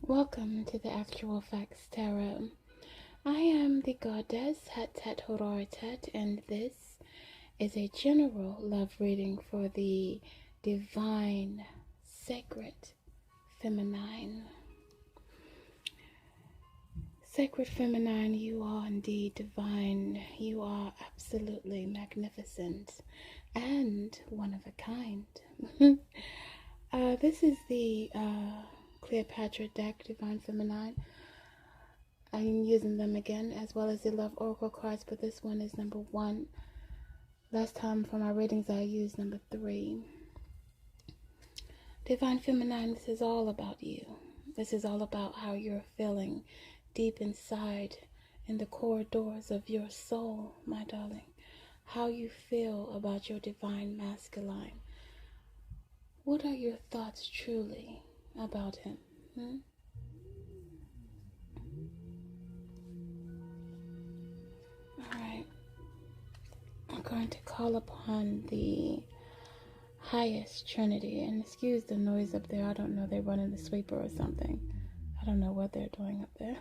Welcome to the Actual Facts Tarot. I am the goddess Harar-Tat Harar-Tat, and this is a general love reading for the divine, sacred, feminine. Sacred feminine, you are indeed divine. You are absolutely magnificent and one of a kind. This is the Cleopatra deck, Divine Feminine. I'm using them again, as well as the Love Oracle cards, but this one is number 1. Last time for my readings I used number 3. Divine Feminine, this is all about you. This is all about how you're feeling deep inside in the corridors of your soul, my darling. How you feel about your divine masculine. What are your thoughts truly about him? Alright. I'm going to call upon the highest Trinity. And excuse the noise up there. I don't know. They're running the sweeper or something. I don't know what they're doing up there.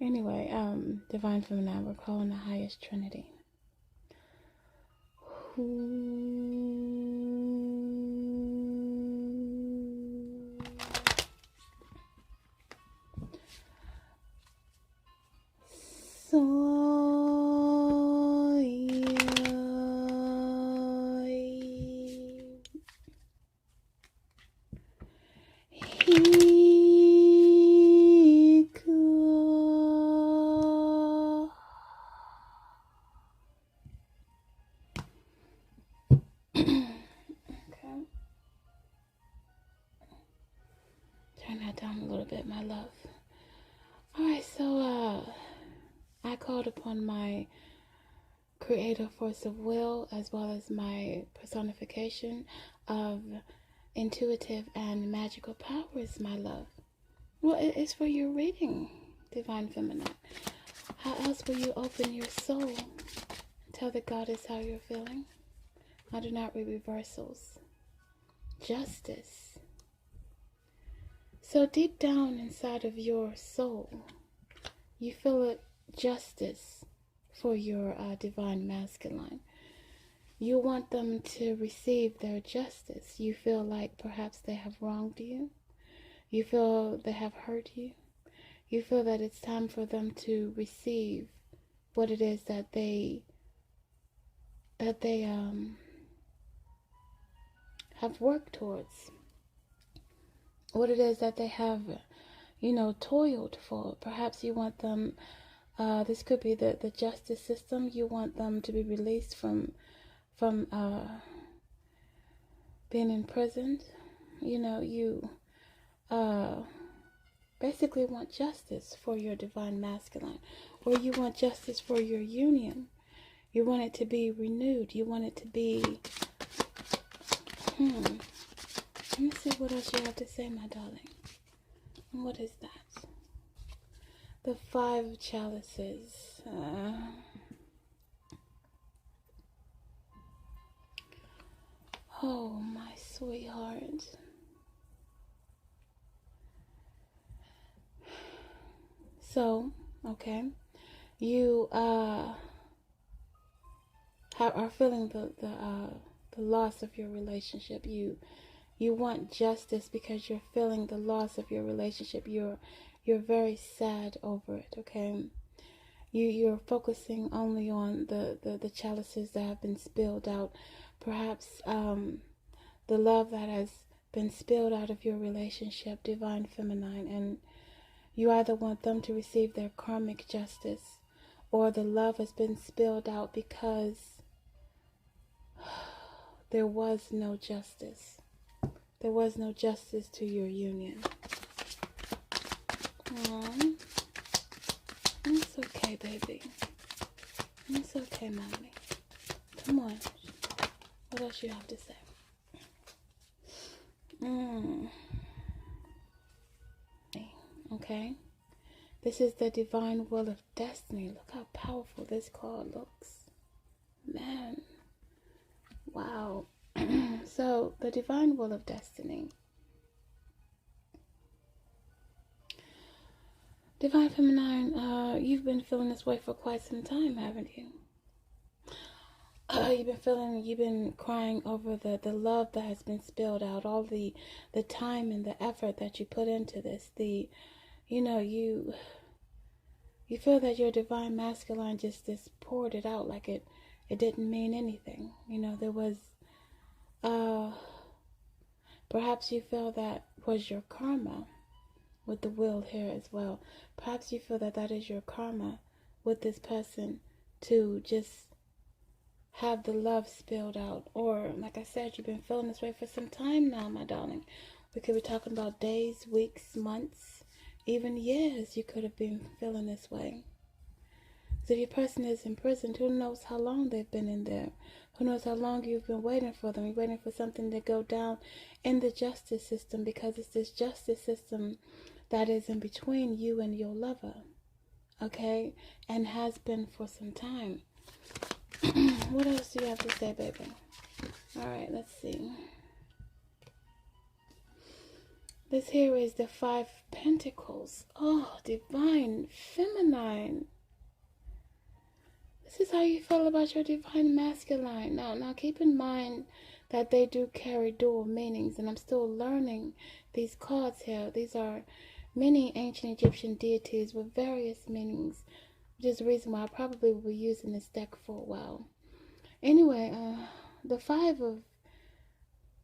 Anyway, Divine Feminine, we're calling the highest Trinity. Turn that down a little bit, my love. Alright, so I called upon my creative force of will, as well as my personification of intuitive and magical powers, my love. Well, it's for your reading, Divine Feminine. How else will you open your soul? Tell the goddess how you're feeling. I do not read reversals. Justice. So deep down inside of your soul, you feel it justice for your divine masculine. You want them to receive their justice. You feel like perhaps they have wronged you. You feel they have hurt you. You feel that it's time for them to receive what it is that they have worked towards. What it is that they have, toiled for. Perhaps you want them, this could be the justice system. You want them to be released from being imprisoned. You basically want justice for your divine masculine, or you want justice for your union. You want it to be renewed. You want it to be let me see what else you have to say, my darling. And what is that? The 5 chalices. Oh, my sweetheart. So, okay, you are feeling the loss of your relationship. You want justice because you're feeling the loss of your relationship. You're very sad over it, okay? You're focusing only on the chalices that have been spilled out. Perhaps the love that has been spilled out of your relationship, Divine Feminine, and you either want them to receive their karmic justice, or the love has been spilled out because there was no justice. There was no justice to your union. Aww. It's okay, baby. It's okay, mommy. Come on. What else you have to say? Okay. This is the divine will of destiny. Look how powerful this card looks. Man. Wow. So, the divine will of destiny. Divine Feminine, you've been feeling this way for quite some time, haven't you? You've been crying over the love that has been spilled out, all the time and the effort that you put into this. You feel that your divine masculine just poured it out like it didn't mean anything. There was, perhaps you feel that was your karma with the wheel here as well. Perhaps you feel that is your karma with this person to just have the love spilled out. Or, like I said, you've been feeling this way for some time now, my darling. We could be talking about days, weeks, months, even years. You could have been feeling this way. So if your person is in prison, who knows how long they've been in there? Who knows how long you've been waiting for them? You're waiting for something to go down in the justice system, because it's this justice system that is in between you and your lover, okay? And has been for some time. What else do you have to say, baby? All right, let's see. This here is the 5 Pentacles. Oh, Divine Feminine. This is how you feel about your Divine Masculine. Now keep in mind that they do carry dual meanings, and I'm still learning these cards here. These are many ancient Egyptian deities with various meanings, which is the reason why I probably will be using this deck for a while. Anyway, the 5 of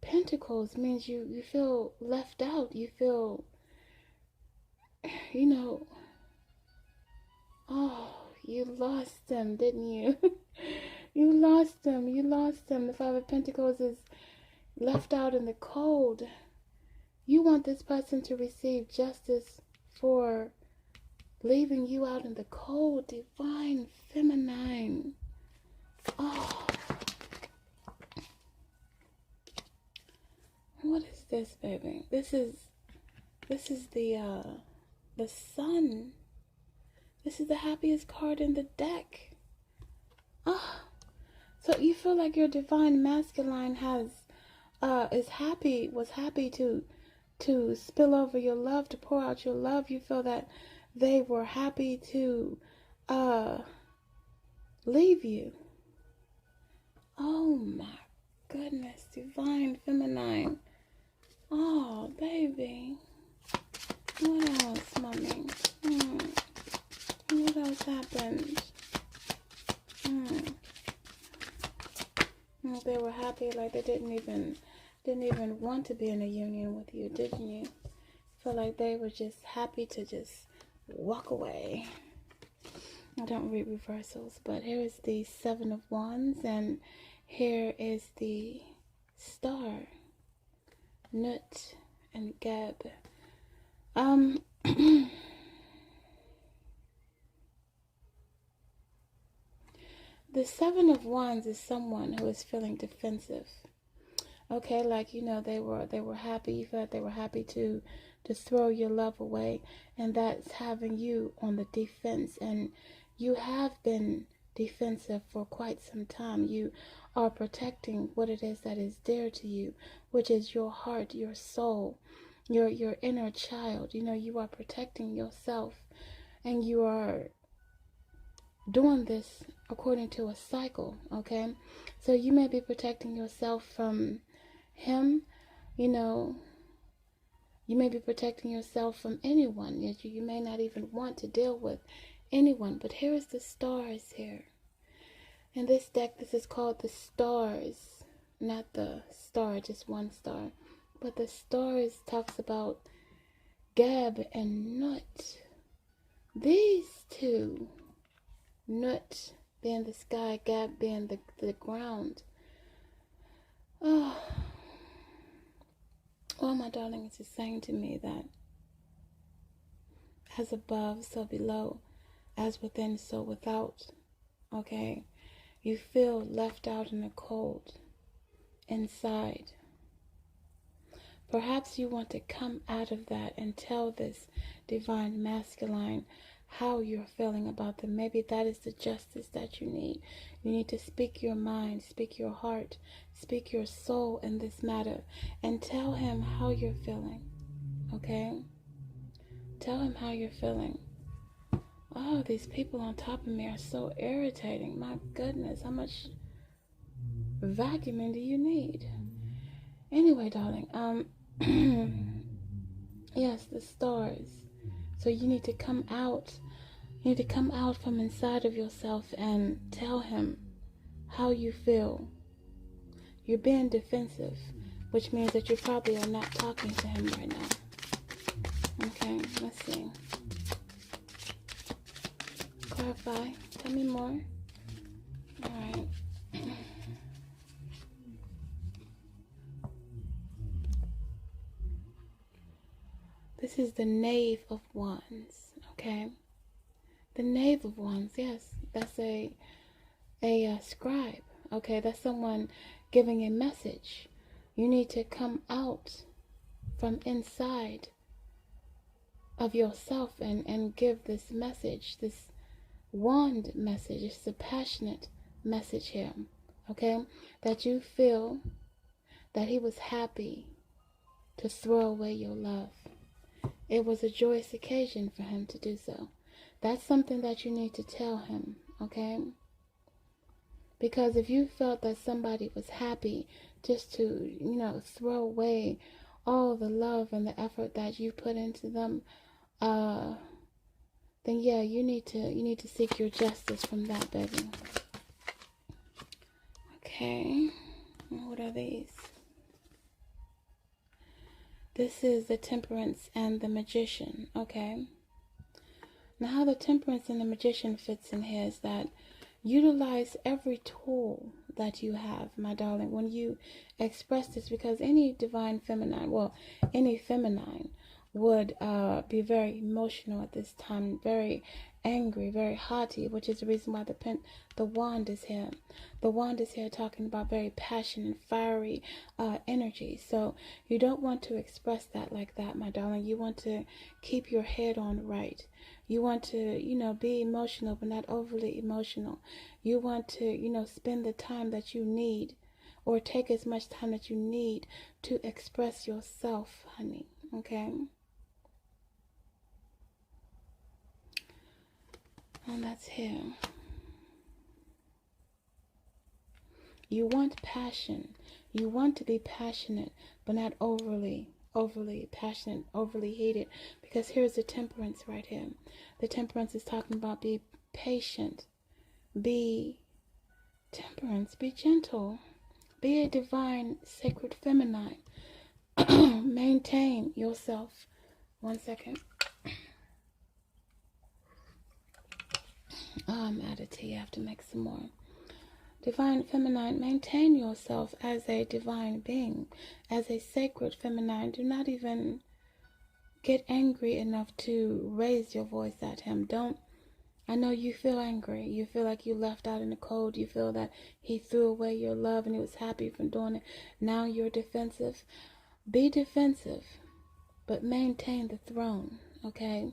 Pentacles means you feel left out. You feel, oh, you lost them, didn't you? You lost them. The 5 of Pentacles is left out in the cold. You want this person to receive justice for leaving you out in the cold. Divine Feminine. Oh. What is this, baby? This is the Sun. This is the happiest card in the deck. Oh. So you feel like your Divine Masculine was happy to spill over your love, to pour out your love. You feel that they were happy to leave you. Oh my goodness, Divine Feminine. Oh, baby. What else, mommy? What else happened? They were happy, like they didn't even want to be in a union with you, didn't you? Feel like they were just happy to just walk away. I don't read reversals, but here is the 7 of Wands, and here is the Star, Nut, and Geb. The 7 of Wands is someone who is feeling defensive. Okay, like, they were happy. You felt they were happy to throw your love away, and that's having you on the defense. And you have been defensive for quite some time. You are protecting what it is that is dear to you, which is your heart, your soul, your inner child. You are protecting yourself, and you are doing this according to a cycle, okay? So you may be protecting yourself from him, you may be protecting yourself from anyone. You may not even want to deal with anyone. But here is the stars here. In this deck, this is called the stars, not the star, just one star. But the stars talks about Geb and Nut. These two, Nut being the sky, Geb being the ground. Oh, my darling is just saying to me that as above, so below, as within, so without. Okay? You feel left out in the cold inside. Perhaps you want to come out of that and tell this Divine Masculine how you're feeling about them. Maybe that is the justice that you need. You need to speak your mind, speak your heart, speak your soul in this matter, and tell him how you're feeling. Okay? Tell him how you're feeling. Oh, these people on top of me are so irritating. My goodness, how much vacuuming do you need? Anyway, darling, yes, the stars. So you need to come out. You need to come out from inside of yourself and tell him how you feel. You're being defensive, which means that you probably are not talking to him right now. Okay, let's see. Clarify. Tell me more. All right. This is the Knave of Wands. Okay. The Knave of Wands. Yes, that's a scribe. Okay, that's someone giving a message. You need to come out from inside of yourself and give this message, this wand message. It's a passionate message here. Okay, that you feel that he was happy to throw away your love. It was a joyous occasion for him to do so. That's something that you need to tell him, okay? Because if you felt that somebody was happy just to, throw away all the love and the effort that you put into them, then yeah, you need to seek your justice from that, baby. Okay, what are these? This is the Temperance and the Magician, okay? Now how the Temperance and the Magician fits in here is that utilize every tool that you have, my darling, when you express this, because any divine feminine, any feminine would be very emotional at this time, very angry, very haughty, which is the reason why the wand is here. The wand is here talking about very passionate, fiery energy. So you don't want to express that like that, my darling. You want to keep your head on right. You want to, be emotional, but not overly emotional. You want to, spend the time that you need, or take as much time that you need to express yourself, honey. Okay? And that's here. You want passion. You want to be passionate, but not overly passionate, overly heated. Because here's the Temperance right here. The Temperance is talking about be patient, be temperance, be gentle, be a divine, sacred feminine. Maintain yourself. 1 second. I'm out of tea. I have to make some more. Divine feminine, maintain yourself as a divine being, as a sacred feminine. Do not even get angry enough to raise your voice at him. I know you feel angry. You feel like you left out in the cold. You feel that he threw away your love and he was happy from doing it. Now you're defensive. Be defensive, but maintain the throne, okay?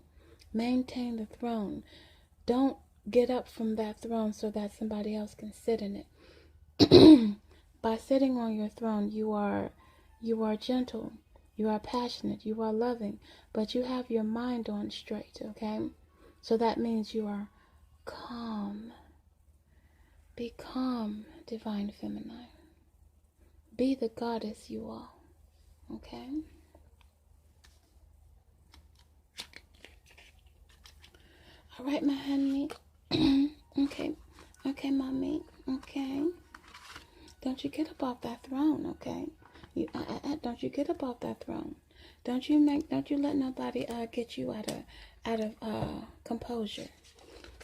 Maintain the throne. Don't get up from that throne so that somebody else can sit in it. By sitting on your throne, you are gentle, you are passionate, you are loving, but you have your mind on straight, okay? So that means you are calm. Be calm, divine feminine. Be the goddess you are, okay? All right, my honey. Okay, mommy. Okay. Don't you get up off that throne, okay? Don't you get up off that throne. Don't you let nobody get you out of composure.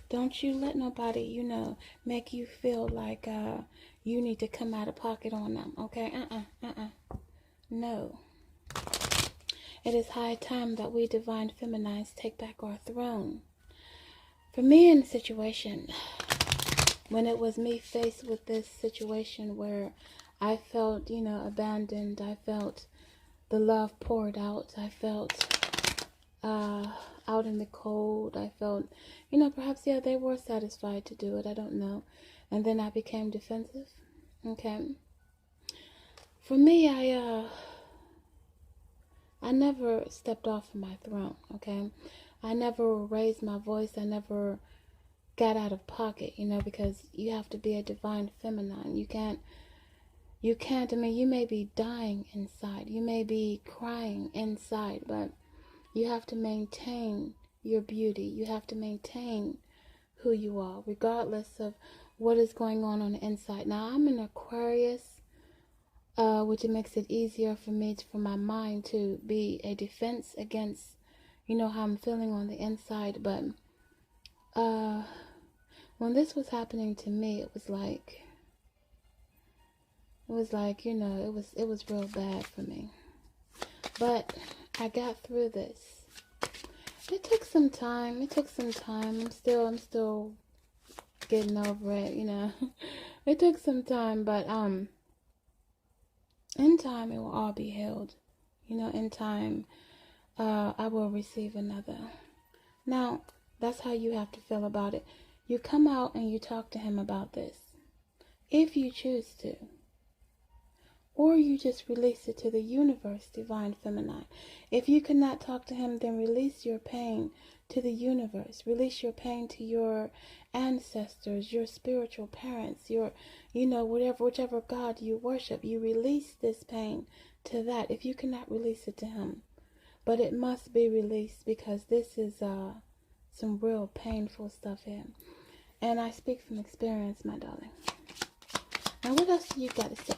Don't you let nobody, make you feel like you need to come out of pocket on them, okay? No. It is high time that we divine feminines take back our throne. For me in the situation, when it was me faced with this situation where I felt, abandoned, I felt the love poured out, I felt out in the cold, I felt, perhaps, yeah, they were satisfied to do it, I don't know. And then I became defensive, okay? For me, I never stepped off of my throne, okay? I never raised my voice. I never got out of pocket, because you have to be a divine feminine. You can't, I mean, you may be dying inside. You may be crying inside, but you have to maintain your beauty. You have to maintain who you are, regardless of what is going on the inside. Now, I'm an Aquarius, which makes it easier for me, for my mind to be a defense against, how I'm feeling on the inside. But when this was happening to me, it was like, it was real bad for me. But I got through this. It took some time. I'm still getting over it, It took some time, but in time it will all be healed. In time, I will receive another. Now, that's how you have to feel about it. You come out and you talk to him about this, if you choose to. Or you just release it to the universe, divine feminine. If you cannot talk to him, then release your pain to the universe. Release your pain to your ancestors, your spiritual parents, your, whichever God you worship. You release this pain to that if you cannot release it to him. But it must be released, because this is some real painful stuff here. And I speak from experience, my darling. Now, what else do you got to say?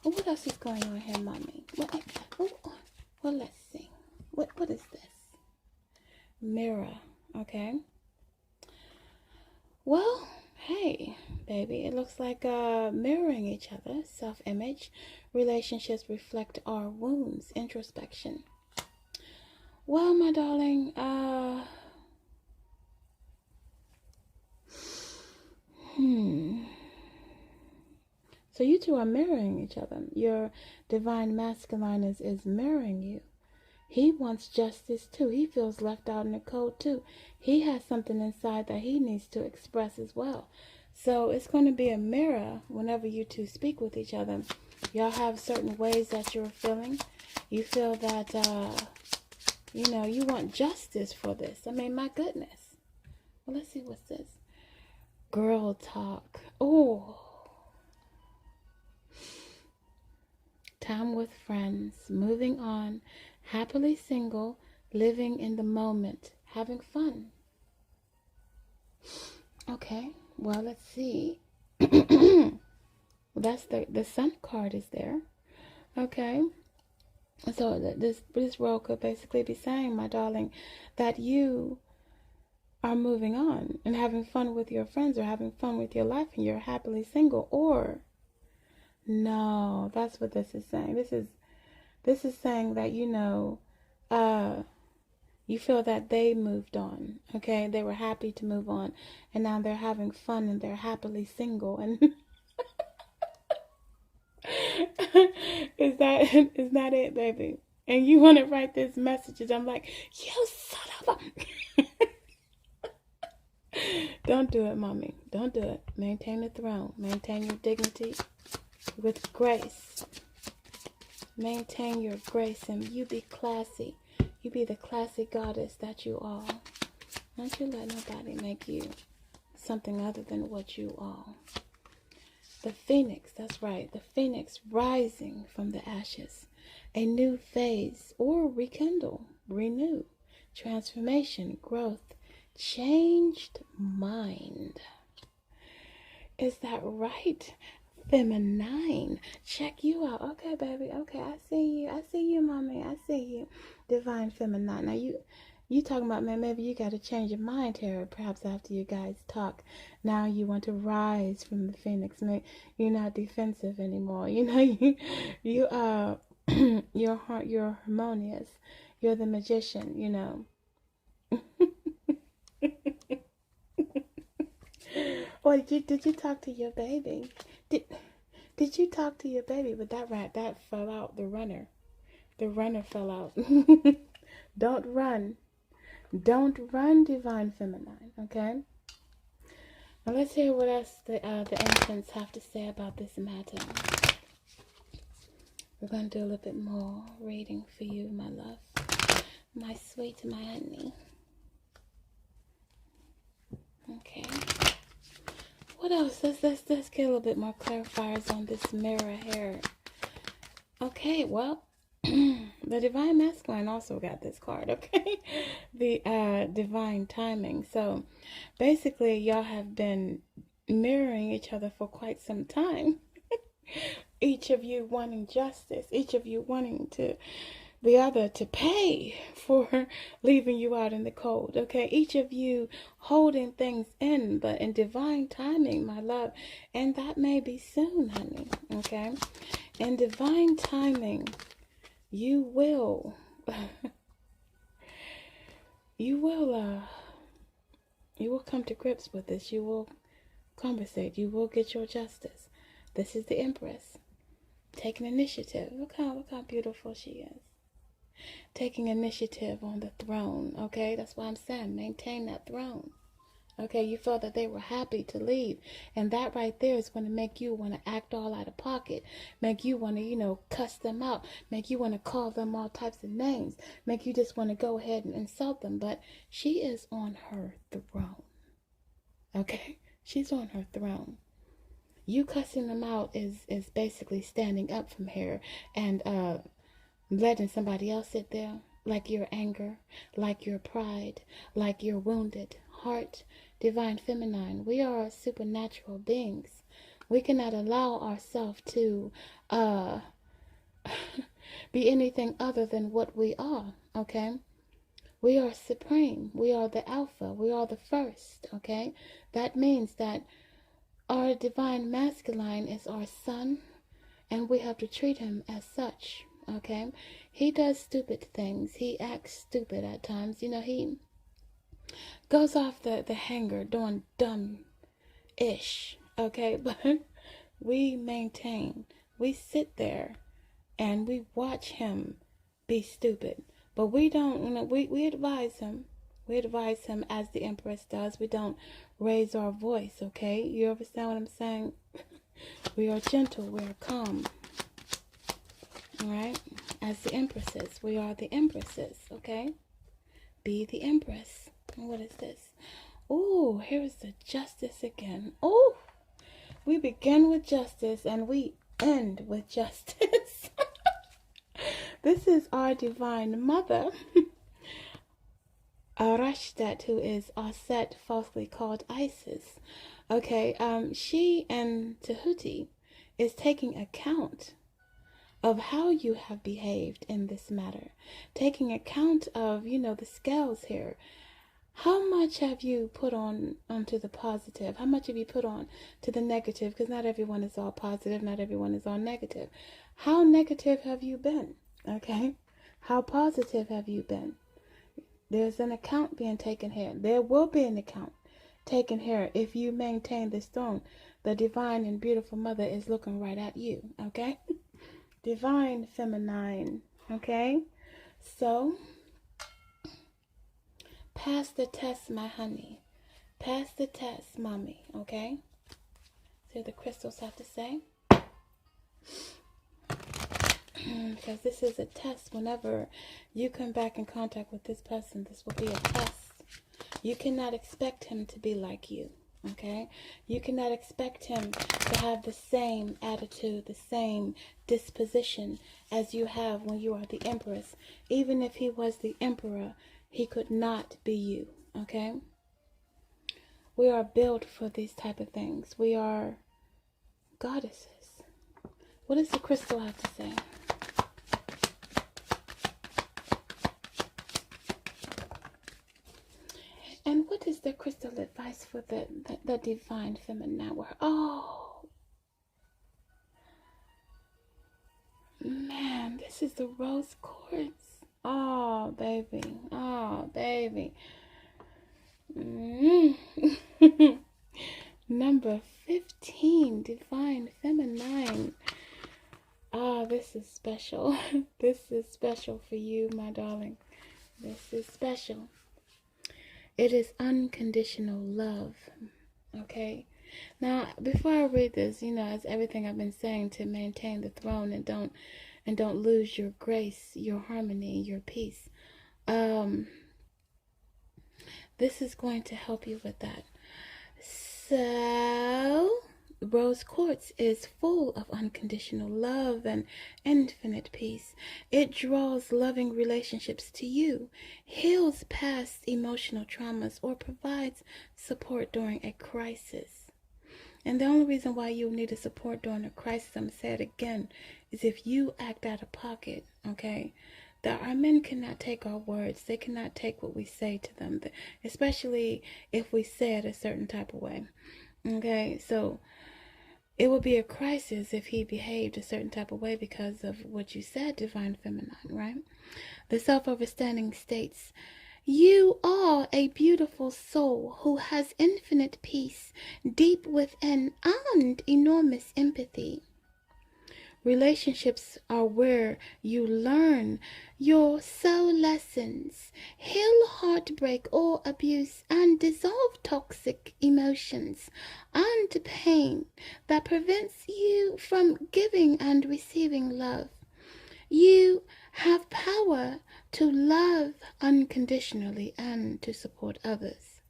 What else is going on here, mommy? Well, let's see. What is this? Mirror, okay? Well, hey, baby, it looks like mirroring each other, self-image. Relationships reflect our wounds, introspection. Well, my darling, So you two are mirroring each other. Your divine masculine is mirroring you. He wants justice too. He feels left out in the cold too. He has something inside that he needs to express as well. So it's going to be a mirror whenever you two speak with each other. Y'all have certain ways that you're feeling. You feel that, you want justice for this. I mean, my goodness. Well, let's see what's this. Girl talk. Oh. Time with friends, moving on, happily single, living in the moment, having fun. Okay, well, let's see. That's the Sun card is there. Okay, so this role could basically be saying, my darling, that you are moving on and having fun with your friends, or having fun with your life, and you're happily single. Or no, that's what this is saying. This is saying that, you feel that they moved on. Okay, they were happy to move on, and now they're having fun and they're happily single. And is that it, baby? And you want to write this messages? I'm like, you son of a. Don't do it, mommy. Don't do it. Maintain the throne. Maintain your dignity with grace. Maintain your grace, and you be classy. You be the classy goddess that you are. Don't you let nobody make you something other than what you are. The phoenix, that's right. The phoenix rising from the ashes. A new phase, or rekindle, renew, transformation, growth, changed mind. Is that right? Feminine. Check you out. Okay, baby. Okay, I see you. I see you, mommy. I see you. Divine feminine. Now you talking about, man, maybe you got to change your mind here. Perhaps after you guys talk, now you want to rise from the phoenix. You're not defensive anymore. You you're harmonious. You're the magician. Or did you talk to your baby? Did you talk to your baby? But that fell out. The runner fell out. Don't run. Don't run, divine feminine. Okay. Now let's hear what else the ancients have to say about this matter. We're going to do a little bit more reading for you, my love, my sweet, my honey. What else? Let's get a little bit more clarifiers on this mirror here. Okay, well, the divine masculine also got this card, okay? The divine timing. So basically, y'all have been mirroring each other for quite some time. Each of you wanting justice, each of you wanting the other to pay for leaving you out in the cold, okay? Each of you holding things in, but in divine timing, my love, and that may be soon, honey, okay? In divine timing, you will you will come to grips with this. You will conversate. You will get your justice. This is the Empress taking initiative. Look how beautiful she is. Taking initiative on the throne, okay? That's why I'm saying maintain that throne. Okay, you felt that they were happy to leave. And that right there is going to make you want to act all out of pocket. Make you want to, cuss them out. Make you want to call them all types of names. Make you just want to go ahead and insult them. But she is on her throne. Okay? She's on her throne. You cussing them out is basically standing up from here and letting somebody else sit there. Like your anger, like your pride, like your wounded heart. Divine feminine, we are supernatural beings. We cannot allow ourselves to be anything other than what we are, okay? We are supreme. We are the alpha. We are the first, okay? That means that our divine masculine is our son, and we have to treat him as such, okay? He does stupid things. He acts stupid at times. He goes off the hanger doing dumb-ish, okay? But we maintain. We sit there and we watch him be stupid. But we don't, we advise him. We advise him as the Empress does. We don't raise our voice, okay? You understand what I'm saying? We are gentle. We are calm. All right? As the Empresses. We are the Empresses, okay? Be the Empress. What is this? Oh, here's the Justice again. Oh, we begin with justice and we end with justice. This is our divine mother, Harar-Tat, who is Aset, falsely called Isis. Okay, she and Tahuti is taking account of how you have behaved in this matter. Taking account of, the scales here. How much have you put onto the positive? How much have you put on to the negative? Because not everyone is all positive. Not everyone is all negative. How negative have you been? Okay? How positive have you been? There's an account being taken here. There will be an account taken here if you maintain this throne. The divine and beautiful mother is looking right at you. Okay? Divine feminine. Okay? So, pass the test, my honey. Pass the test, mommy. Okay? See what the crystals have to say? Because this is a test. Whenever you come back in contact with this person, this will be a test. You cannot expect him to be like you. Okay? You cannot expect him to have the same attitude, the same disposition as you have when you are the Empress. Even if he was the Emperor, he could not be you. Okay? We are built for these type of things. We are goddesses. What does the crystal have to say? And what is the crystal advice for the divine feminine? Oh, man, this is the rose quartz. Oh, baby. Oh, baby. Number 15, divine feminine. Ah, this is special. This is special for you, my darling. This is special. It is unconditional love. Okay? Now, before I read this, as everything I've been saying to maintain the throne and don't lose your grace, your harmony, your peace. This is going to help you with that. So, rose quartz is full of unconditional love and infinite peace. It draws loving relationships to you, heals past emotional traumas, or provides support during a crisis. And the only reason why you need a support during a crisis, I'm going to say it again, is if you act out of pocket, okay? That our men cannot take our words. They cannot take what we say to them, especially if we say it a certain type of way, okay? So it would be a crisis if he behaved a certain type of way because of what you said, Divine Feminine, right? The self-understanding states, you are a beautiful soul who has infinite peace deep within and enormous empathy. Relationships are where you learn your soul lessons, heal heartbreak or abuse, and dissolve toxic emotions and pain that prevents you from giving and receiving love. You have power to love unconditionally and to support others.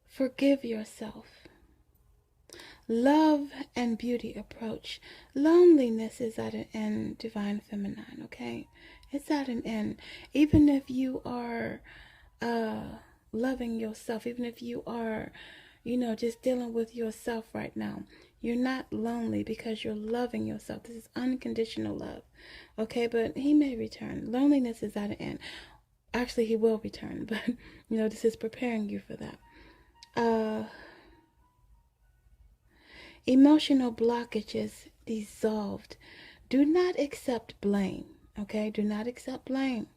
Forgive yourself. Love and beauty approach. Loneliness is at an end, Divine Feminine, okay? It's at an end. Even if you are loving yourself, even if you are, just dealing with yourself right now, you're not lonely because you're loving yourself. This is unconditional love, okay? But he may return. Loneliness is at an end. Actually, he will return, but, this is preparing you for that. Emotional blockages dissolved. Do not accept blame, okay? Do not accept blame.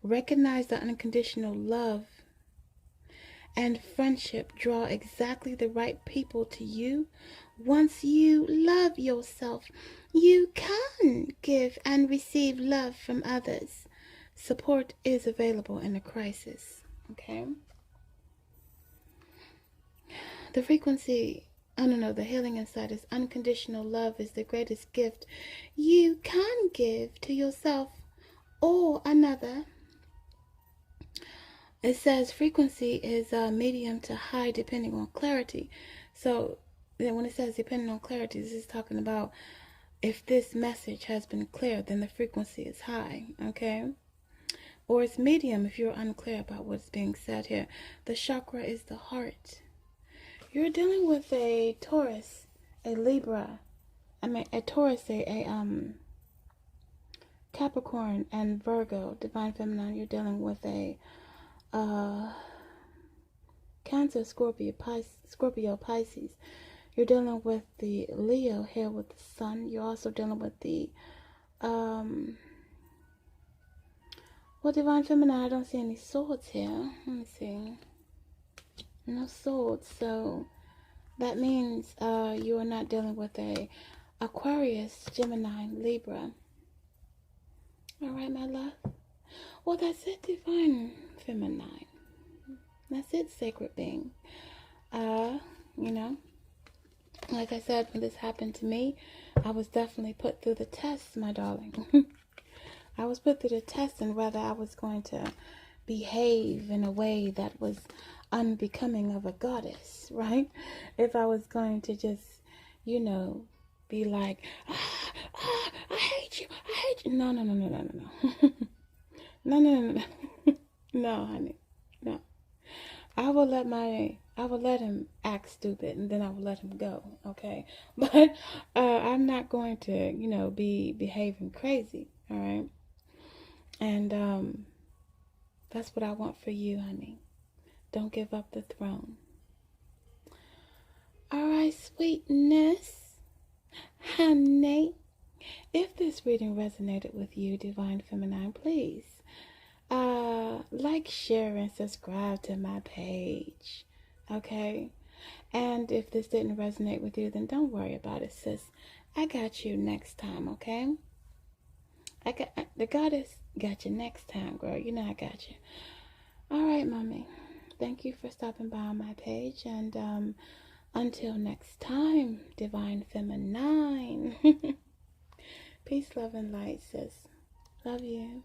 Recognize that unconditional love and friendship draw exactly the right people to you. Once you love yourself, you can give and receive love from others. Support is available in a crisis, okay? The frequency, the healing inside is unconditional love is the greatest gift you can give to yourself or another. It says frequency is medium to high depending on clarity. So when it says depending on clarity, this is talking about if this message has been clear, then the frequency is high, okay? Or it's medium if you're unclear about what's being said here. The chakra is the heart. You're dealing with a Taurus, a Libra, a Taurus, a Capricorn, and Virgo, Divine Feminine. You're dealing with a Cancer, Scorpio, Pisces. You're dealing with the Leo here with the Sun. You're also dealing with the Divine Feminine, I don't see any swords here. Let me see. No swords, so that means you are not dealing with a Aquarius, Gemini, Libra. Alright, my love. Well, that's it, Divine Feminine. That's it, Sacred Being. Like I said, when this happened to me, I was definitely put through the test, my darling. I was put through the test and whether I was going to behave in a way that was unbecoming of a goddess, right? If I was going to just, be like, I hate you. No. No. No, honey. No. I will let him act stupid and then I will let him go, okay? But I'm not going to, be behaving crazy, all right? And that's what I want for you, honey. Don't give up the throne. All right, sweetness, honey. If this reading resonated with you, Divine Feminine, please like, share, and subscribe to my page, okay? And if this didn't resonate with you, then don't worry about it, sis. I got you next time, okay? The goddess got you next time, girl. You know I got you. All right, mommy. Thank you for stopping by on my page, and until next time, Divine Feminine. Peace, love, and light, sis. Love you.